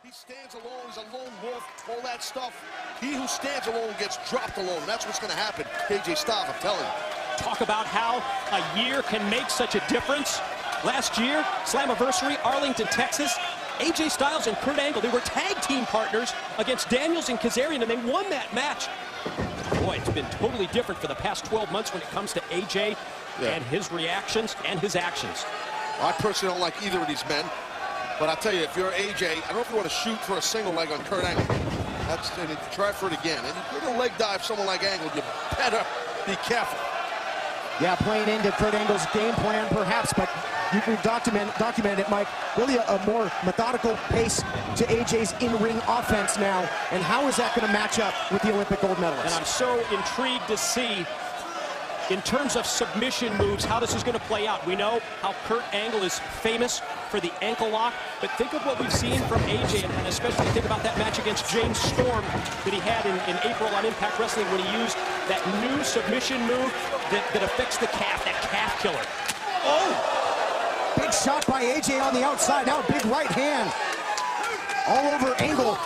He stands alone, he's a lone wolf, all that stuff. He who stands alone gets dropped alone. That's what's going to happen. AJ Styles, I'm telling you. Talk about how a year can make such a difference. Last year, Slammiversary, Arlington, Texas, AJ Styles and Kurt Angle, they were tag team partners against Daniels and Kazarian, and they won that match. Boy, it's been totally different for the past 12 months when it comes to AJ and his reactions and his actions. Well, I personally don't like either of these men. But I'll tell you, if you're AJ, I don't know if you want to shoot for a single leg on Kurt Angle. And try for it again. And if you're going to leg dive someone like Angle, you better be careful. Yeah, playing into Kurt Angle's game plan, perhaps, but you can document it, Mike. Really a more methodical pace to AJ's in-ring offense now. And how is that going to match up with the Olympic gold medalist? And I'm so intrigued to see, in terms of submission moves, how this is going to play out. We know how Kurt Angle is famous for the ankle lock, but think of what we've seen from AJ, and especially think about that match against James Storm that he had in April on Impact Wrestling when he used that new submission move that affects the calf, that calf killer. Oh! Big shot by AJ on the outside. Now a big right hand all over Angle.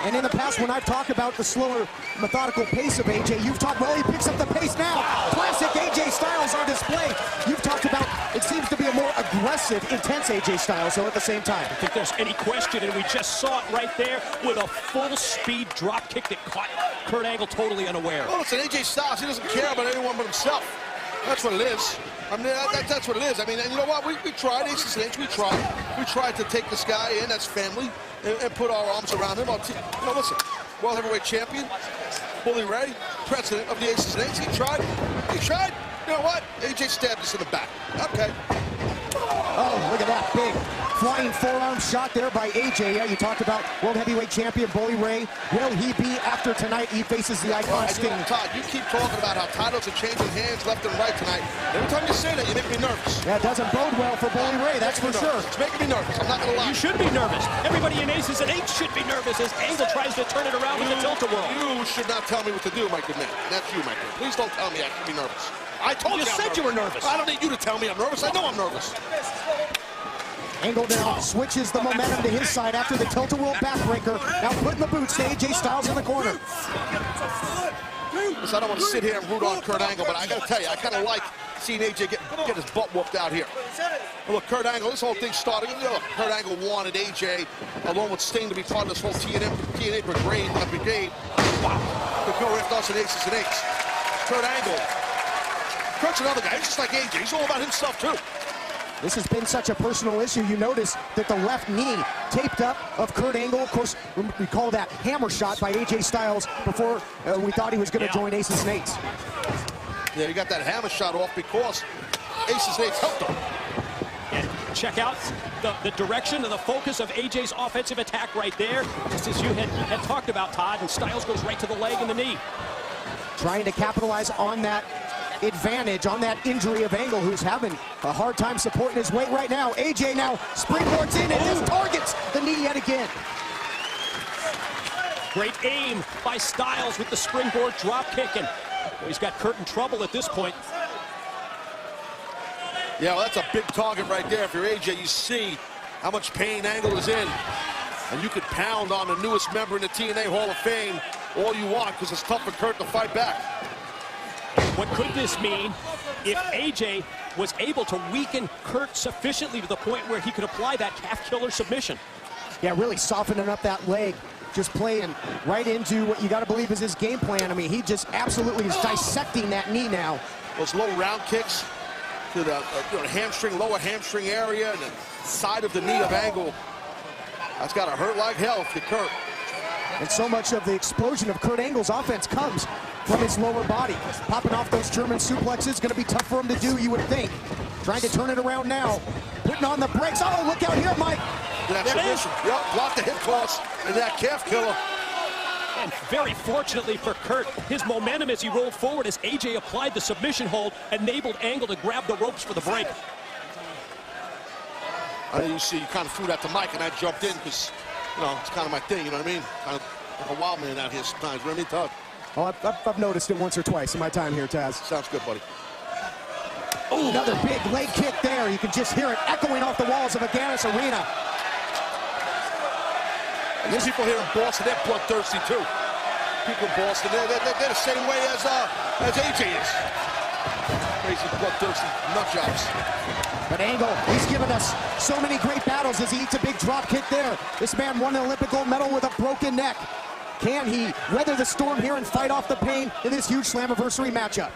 And in the past, when I've talked about the slower, methodical pace of AJ, you've talked, well, he picks up the pace now. Wow. Classic AJ Styles on display. You've talked about, it seems to be a more aggressive, intense AJ Styles, so at the same time. I think there's any question, and we just saw it right there with a full-speed drop kick that caught Kurt Angle totally unaware. Well, listen, AJ Styles, he doesn't care about anyone but himself. That's what it is. I mean, that's what it is. I mean, and you know what? We tried, Aces and Eights, we tried to take this guy in as family and put our arms around him. You know, listen, World Heavyweight Champion, Bully Ray, president of the Aces and Eights, he tried. You know what? AJ stabbed us in the back. Okay. Oh, look at that big flying forearm shot there by AJ. Yeah, you talked about World Heavyweight Champion Bully Ray. Will he be after tonight? He faces the icon Sting. Todd, you keep talking about how titles are changing hands left and right tonight. Every time you say that, you make me nervous. Yeah, it doesn't bode well for Bully Ray, that's for sure. It's making me nervous. I'm not going to lie. You should be nervous. Everybody in Aces and Eights should be nervous as Angle tries to turn it around with the tilt-a-whirl. You should not tell me what to do, my good man. That's you, my good. Please don't tell me I should be nervous. I told you. You said you were nervous. I don't need you to tell me I'm nervous. I know I'm nervous. Angle now switches the momentum to his side after the tilt-a-whirl backbreaker. Now putting the boots to AJ Styles in the corner. Listen, I don't want to sit here and root on Kurt Angle, but I got to tell you, I kind of like seeing AJ get his butt whooped out here. Well, look, Kurt Angle, this whole thing started. You know, Kurt Angle wanted AJ, along with Sting, to be part of this whole TNA brigade. Wow. To go after us in Aces and Eights. Kurt Angle. Kurt's another guy. He's just like AJ. He's all about himself, too. This has been such a personal issue. You notice that the left knee taped up of Kurt Angle. Of course, we call that hammer shot by AJ Styles before we thought he was going to join Aces and Eights. Yeah, he got that hammer shot off because Aces and Eights helped him. And check out the direction and the focus of AJ's offensive attack right there, just as you had talked about, Todd, and Styles goes right to the leg and the knee. Trying to capitalize on that advantage, on that injury of Angle, who's having a hard time supporting his weight right now. AJ now springboards in and just targets the knee yet again. Great aim by Styles with the springboard drop kick, and he's got Kurt in trouble at this point. Yeah, well, that's a big target right there. If you're AJ, you see how much pain Angle is in. And you could pound on the newest member in the TNA Hall of Fame all you want, because it's tough for Kurt to fight back. What could this mean if AJ was able to weaken Kurt sufficiently to the point where he could apply that calf killer submission? Yeah, really softening up that leg, just playing right into what you got to believe is his game plan. I mean, he just absolutely is dissecting that knee now. Those low round kicks to the hamstring, lower hamstring area, and the side of the knee of Angle. That's got to hurt like hell for Kurt. And so much of the explosion of Kurt Angle's offense comes from his lower body. Popping off those German suplexes, going to be tough for him to do, you would think. Trying to turn it around now. Putting on the brakes. Oh, look out here, Mike. That submission. Yep, blocked the hip toss and that calf killer. And very fortunately for Kurt, his momentum as he rolled forward as AJ applied the submission hold enabled Angle to grab the ropes for the break. I know you see, you kind of threw that to Mike, and I jumped in because, you know, it's kind of my thing, you know what I mean? Kind of like a wild man out here sometimes, you know what I mean, Todd? Oh, I've noticed it once or twice in my time here, Taz. Sounds good, buddy. Oh, another big leg kick there. You can just hear it echoing off the walls of Aganis Arena. These people here in Boston, they're bloodthirsty too. People in Boston, they're the same way as AJ is. Crazy bloodthirsty nut jobs. But Angle, he's given us so many great battles as he eats a big drop kick there. This man won an Olympic gold medal with a broken neck. Can he weather the storm here and fight off the pain in this huge Slammiversary matchup?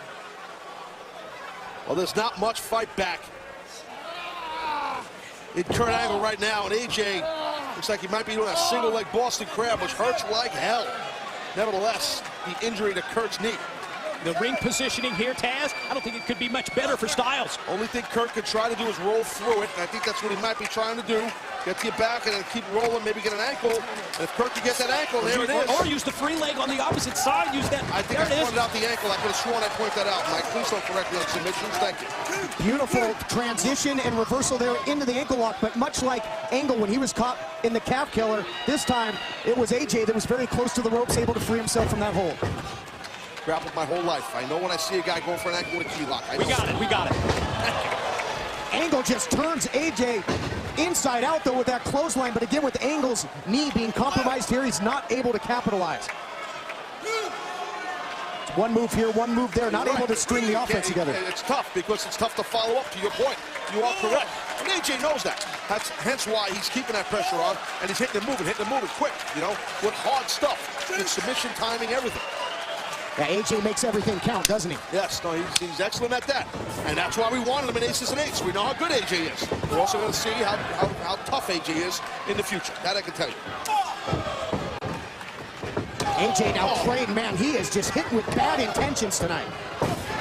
Well, there's not much fight back in Kurt Angle right now, and AJ looks like he might be doing a single leg Boston Crab, which hurts like hell. Nevertheless, the injury to Kurt's knee. The ring positioning here, Taz, I don't think it could be much better for Styles. Only thing Kurt could try to do is roll through it, and I think that's what he might be trying to do. Get to your back and then keep rolling, maybe get an ankle. And if Kurt can get that ankle, there it is. Or use the free leg on the opposite side. Use that. I think I pointed out the ankle. I could have sworn I pointed that out, Mike. Please don't correct me on submissions. Thank you. Beautiful transition and reversal there into the ankle lock, but much like Angle when he was caught in the calf killer, this time it was AJ that was very close to the ropes, able to free himself from that hold. Grappled my whole life. I know when I see a guy going for an ankle with a key lock. We got it. Angle just turns AJ inside out though with that clothesline, but again with Angle's knee being compromised here, he's not able to capitalize. One move here, one move there, not able to string the offense together. It's tough because it's tough to follow up, to your point. You are correct. And AJ knows that. That's hence why he's keeping that pressure on, and he's hitting and moving quick, you know, with hard stuff, with submission, timing, everything. Yeah, AJ makes everything count, doesn't he? Yes, no, he's excellent at that. And that's why we wanted him in Aces and Eights. We know how good AJ is. We're also going to see how tough AJ is in the future. That I can tell you. AJ now praying, man, he is just hitting with bad intentions tonight.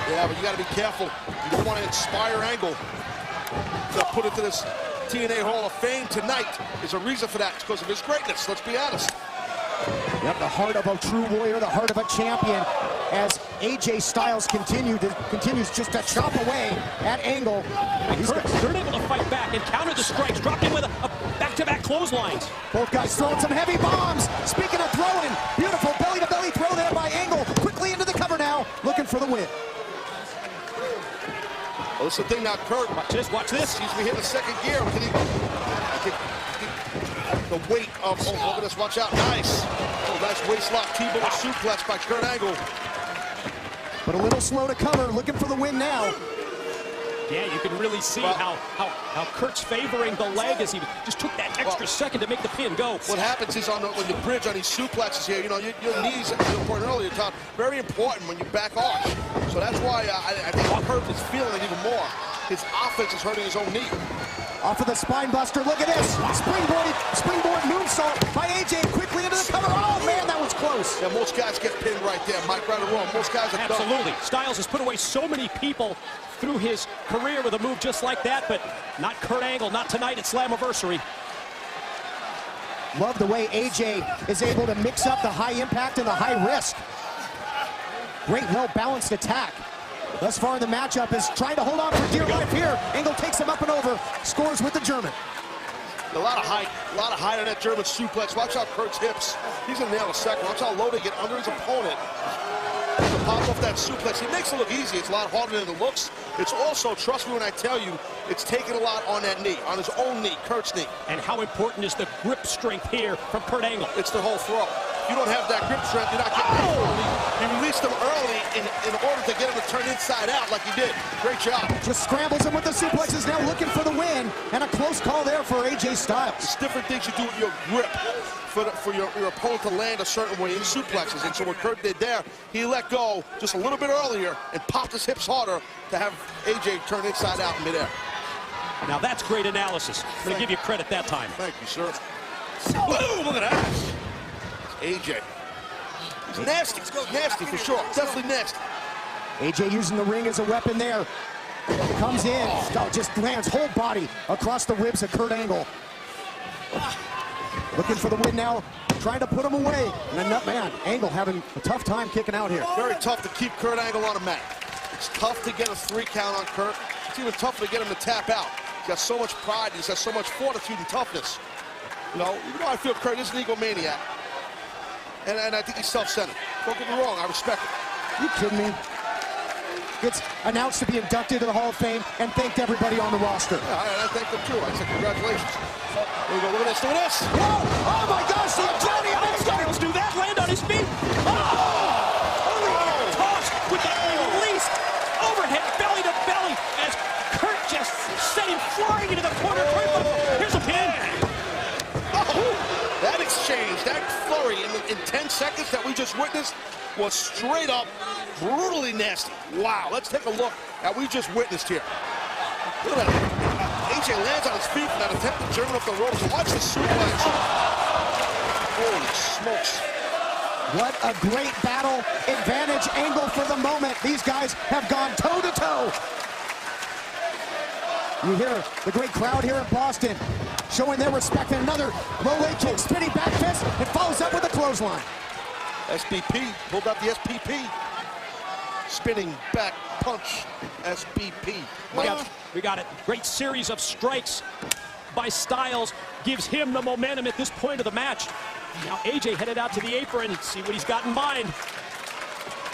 Yeah, but you got to be careful. You don't want to inspire Angle to put into this TNA Hall of Fame tonight. There's a reason for that. It's because of his greatness, let's be honest. Yep, the heart of a true warrior, the heart of a champion, as AJ Styles continues just to chop away at Angle. Kurt able to fight back and counter the strikes, dropped in with a back-to-back clotheslines. Both guys throwing some heavy bombs. Speaking of throwing, beautiful belly-to-belly throw there by Angle. Quickly into the cover now, looking for the win. Well, this is the thing now, Kurt. Watch this. Seems to be hitting the second gear. The weight of, look at this, watch out, nice. Oh, nice waist lock, T-bone suplex by Kurt Angle. But a little slow to cover, looking for the win now. Yeah, you can really see how Kurt's favoring the leg as he just took that extra second to make the pin go. What happens is when you bridge on these suplexes here, you know, your knees, as you pointed earlier, Tom, very important when you back arch. So that's why I think Kurt is feeling it even more. His offense is hurting his own knee. Off of the spine buster, look at this. Springboard moonsault by AJ quickly into the cover. Oh man, that was close. Yeah, most guys get pinned right there, Mike, right or wrong. Most guys are Absolutely. done. Styles has put away so many people through his career with a move just like that, but not Kurt Angle, not tonight at Slammiversary. Love the way AJ is able to mix up the high impact and the high risk. Great, well-balanced attack. Thus far in the matchup is trying to hold on for dear life here. Angle takes him up and over, scores with the German. A lot of height on that German suplex. Watch out Kurt's hips. He's gonna nail a second. Watch how low they get under his opponent. To pop off that suplex. He makes it look easy. It's a lot harder than it looks. It's also, trust me when I tell you, it's taking a lot on that knee, on his own knee, Kurt's knee. And how important is the grip strength here from Kurt Angle? It's the whole throw. If you don't have that grip strength, you're not getting it early. You released him early in order to get him to turn inside out like he did. Great job. Just scrambles him with the suplexes now, looking for the win. And a close call there for AJ Styles. It's different things you do with your grip for your opponent to land a certain way in suplexes. And so what Kurt did there, he let go just a little bit earlier and popped his hips harder to have AJ turn inside out in midair. Now that's great analysis. I'm going to give you credit that time. Thank you, sir. Boom, look at that. AJ. He's nasty. He's nasty for sure. Definitely nasty. AJ using the ring as a weapon there. Comes in. Oh, just lands whole body across the ribs of Kurt Angle. Looking for the win now. Trying to put him away. And then, man, Angle having a tough time kicking out here. Very tough to keep Kurt Angle on a mat. It's tough to get a 3 count on Kurt. It's even tougher to get him to tap out. He's got so much pride. He's got so much fortitude and toughness. You know, even though I feel Kurt is an egomaniac. And I think he's self-centered. Don't get me wrong, I respect it. You kidding me? Gets announced to be inducted to the Hall of Fame and thanked everybody on the roster. Yeah, I thank them too. I said congratulations. Here we go, look at this, look at this. Whoa! Oh my gosh, the exchange, that flurry in 10 seconds that we just witnessed was straight up brutally nasty. Wow, let's take a look at what we just witnessed here. Look at that. AJ lands on his feet from that attempted German up the ropes. And watch the suplex. Holy smokes. What a great battle. Advantage angle for the moment. These guys have gone toe-to-toe. You hear the great crowd here in Boston showing their respect. And another low leg kick, spinning back fist, and follows up with a clothesline. SBP, pulled out the SPP. Spinning back punch, SBP. We got it. Great series of strikes by Styles. Gives him the momentum at this point of the match. Now AJ headed out to the apron and see what he's got in mind.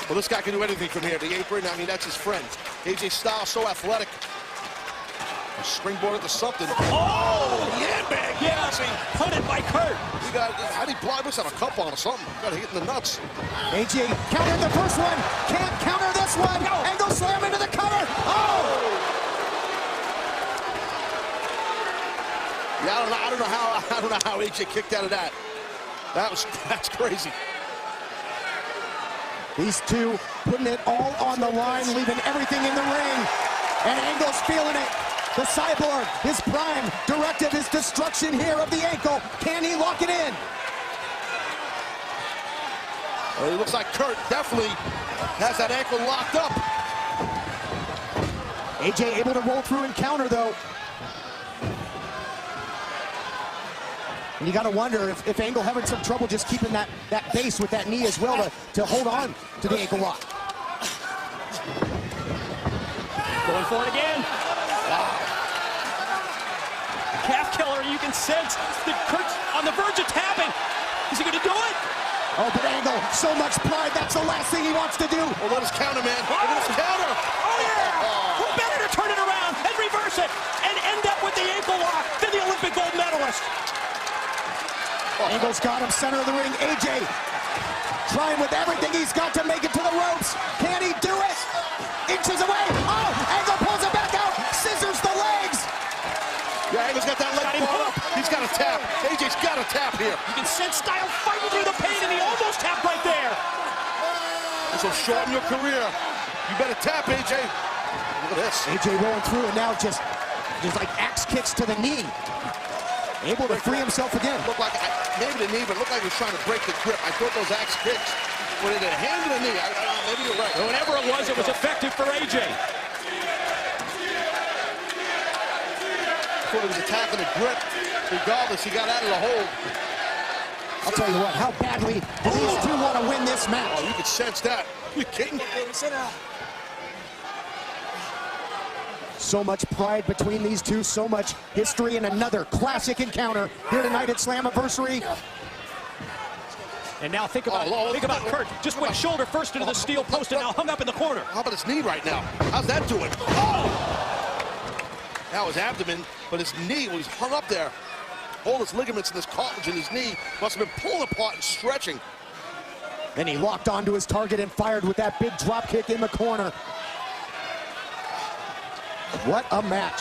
Well, this guy can do anything from here. The apron, I mean, that's his friend. AJ Styles, so athletic. Springboarded to something. Oh! Yeah, man. Yeah, punted by Kurt. We got, how do you block this on a cup on or something? Got to hit in the nuts. AJ countered the first one. Can't counter this one. No. Angle slam into the cover. Oh! Yeah, I don't know how AJ kicked out of that. That's crazy. These two putting it all on the line, leaving everything in the ring. And Angle's feeling it. The Cyborg, his prime directive is destruction here of the ankle. Can he lock it in? Well, it looks like Kurt definitely has that ankle locked up. AJ able to roll through and counter, though. And you got to wonder if Angle having some trouble just keeping that base with that knee as well to hold on to the ankle lock. Going for it again. Wow. Calf killer, you can sense that Kurt's on the verge of tapping. Is he going to do it? Oh, but Angle, so much pride, that's the last thing he wants to do. Well, let us counter, man. Let us counter. Oh, yeah! Who better to turn it around and reverse it and end up with the ankle lock than the Olympic gold medalist? Angle's got him center of the ring. AJ trying with everything he's got to make it to the ropes. Can he do it? Inches away. Oh, Angle pulls it back out. Scissors the legs. Yeah, Angle's got that leg ball up. He's got to tap. AJ's got to tap here. You can sense Styles fighting through the pain, and he almost tapped right there. This will shorten your career. You better tap, AJ. Look at this. AJ rolling through and now just like axe kicks to the knee. Able to free himself again. Looked like, maybe the knee, but looked like he was trying to break the grip. I thought those axe kicks were either a hand or the knee. Maybe you're right. Whatever it was effective for AJ. I thought he was attacking the grip. Regardless, he got out of the hold. I'll tell you what, how badly do these two want to win this match? Oh, you could sense that. Are you kidding? So much pride between these two, so much history, and another classic encounter here tonight at Slammiversary. And now think about Kurt. Just went shoulder first into the steel post and now hung up in the corner. How about his knee right now? How's that doing? Oh! Now his abdomen, but his knee, when he's hung up there, all his ligaments and his cartilage in his knee must have been pulling apart and stretching. Then he locked onto his target and fired with that big drop kick in the corner. What a match.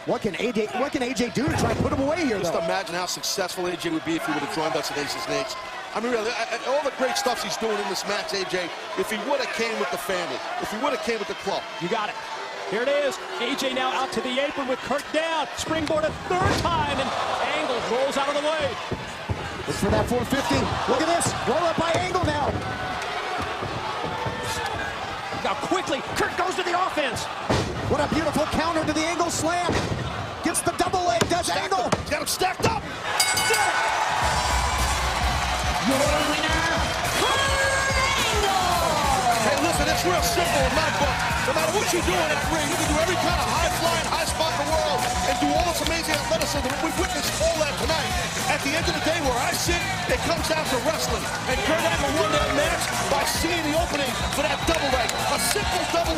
What can AJ do to try and put him away here, Just though? imagine how successful AJ would be if he would have joined us at Aces and Eights. I mean, really, all the great stuff he's doing in this match, AJ, if he would have came with the family, if he would have came with the club. You got it. Here it is. AJ now out to the apron with Kurt down. Springboard a third time, and Angle rolls out of the way. Look for that 450. Look at this. Roll up by Angle now. Now quickly, Kurt goes to the offense. What a beautiful counter to the Angle slam. Gets the double leg, does Angle. He's got him stacked up. Your winner, Hey, listen, it's real simple in my book. No matter what you do in that ring, you can do every kind of high-flying, high-spot in the world and do all this amazing athleticism. We've witnessed all that tonight. At the end of the day, where I sit, it comes down to wrestling. And Kurt Angle won that match by seeing the opening for that double leg. A simple double